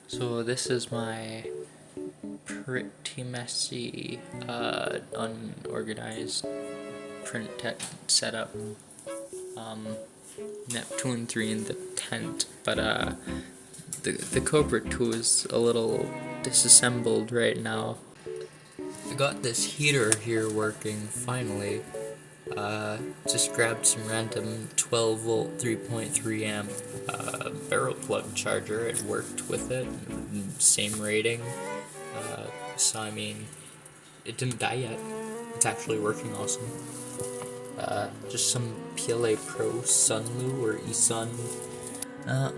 So this is my pretty messy, unorganized print tech setup. Neptune 3 in the tent, but the Kobra 2 is a little disassembled right now. I got this heater here working finally. Just grabbed some random 12 volt 3.3 amp barrel plug charger. It worked with it, same rating. So I mean, it didn't die yet. It's actually working awesome. Just some PLA Pro Sunlu or eSun.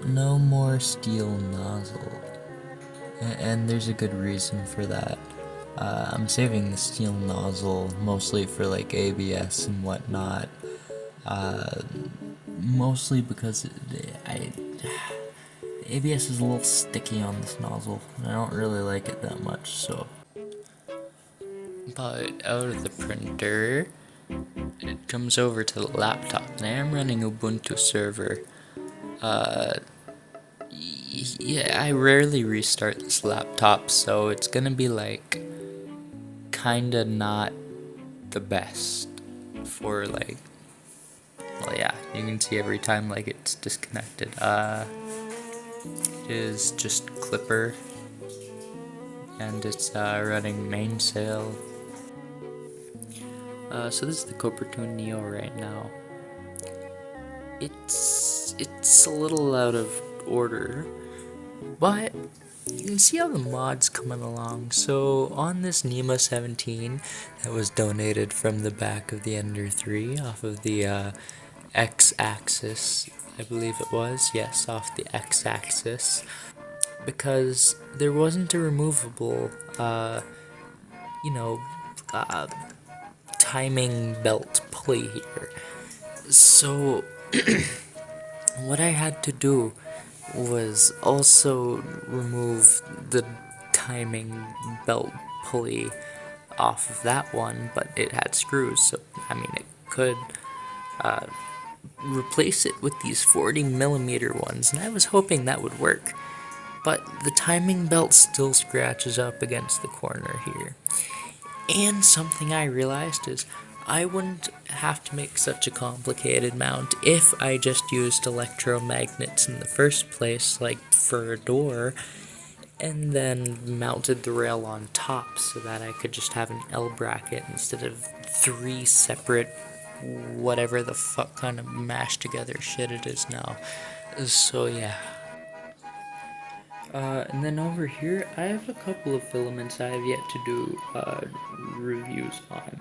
No more steel nozzle, and there's a good reason for that. I'm saving the steel nozzle mostly for like ABS and whatnot. Mostly because ABS is a little sticky on this nozzle, and I don't really like it that much. So, but out of the printer, it comes over to the laptop, and I am running Ubuntu server. Yeah, I rarely restart this laptop, so it's gonna be like kinda not the best for like, well, yeah, you can see every time like it's disconnected. It is just Clipper, and it's running mainsail. So this is the Kobra 2 Neo right now. It's a little out of order, but you can see how the mod's coming along. So on this NEMA 17 that was donated from the back of the Ender 3 off of the X-axis, I believe it was, yes, off the X-axis, because there wasn't a removable, timing belt pulley here. So what I had to do was also remove the timing belt pulley off of that one, but it had screws, so I mean it could replace it with these 40mm ones, and I was hoping that would work, but the timing belt still scratches up against the corner here. And something I realized is I wouldn't have to make such a complicated mount if I just used electromagnets in the first place, like for a door, and then mounted the rail on top so that I could just have an L bracket instead of 3 separate whatever the fuck kind of mashed together shit it is now. So yeah. And then over here, I have a couple of filaments I have yet to do reviews on.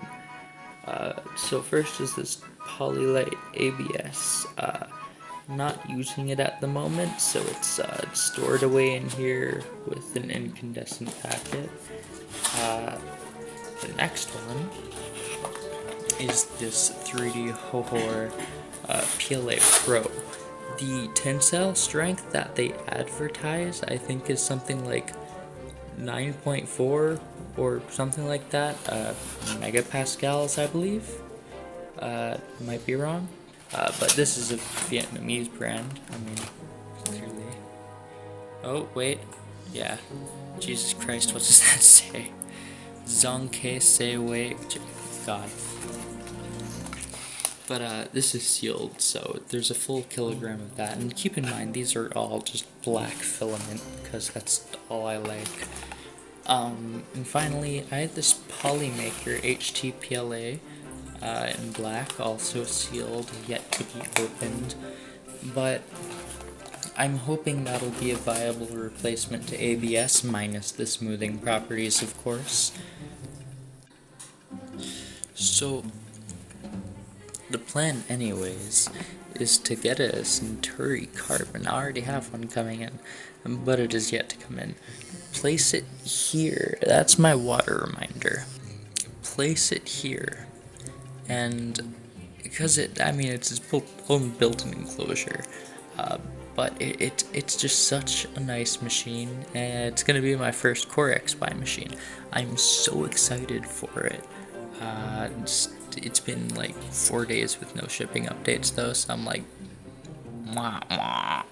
So first is this PolyLite ABS. Not using it at the moment, so it's stored away in here with an incandescent packet. The next one is this 3D Hojor PLA Pro. The tensile strength that they advertise, I think, is something like 9.4 or something like that, megapascals, I believe. Might be wrong, but this is a Vietnamese brand. I mean, clearly. Oh wait, yeah. Jesus Christ, what does that say? Zongke Se Wei. God. But this is sealed, so there's a full kilogram of that. And keep in mind, these are all just black filament, because that's all I like. And finally, I have this Polymaker HT-PLA in black, also sealed, yet to be opened. But I'm hoping that'll be a viable replacement to ABS, minus the smoothing properties, of course. So the plan, anyways, is to get a Centauri carbon. I already have one coming in, but it is yet to come in. Place it here. That's my water reminder. Place it here. And because it's its own built-in enclosure, but it's just such a nice machine, and it's going to be my first Core XY machine. I'm so excited for it. It's been like 4 days with no shipping updates though, so I'm like, mwah, mwah.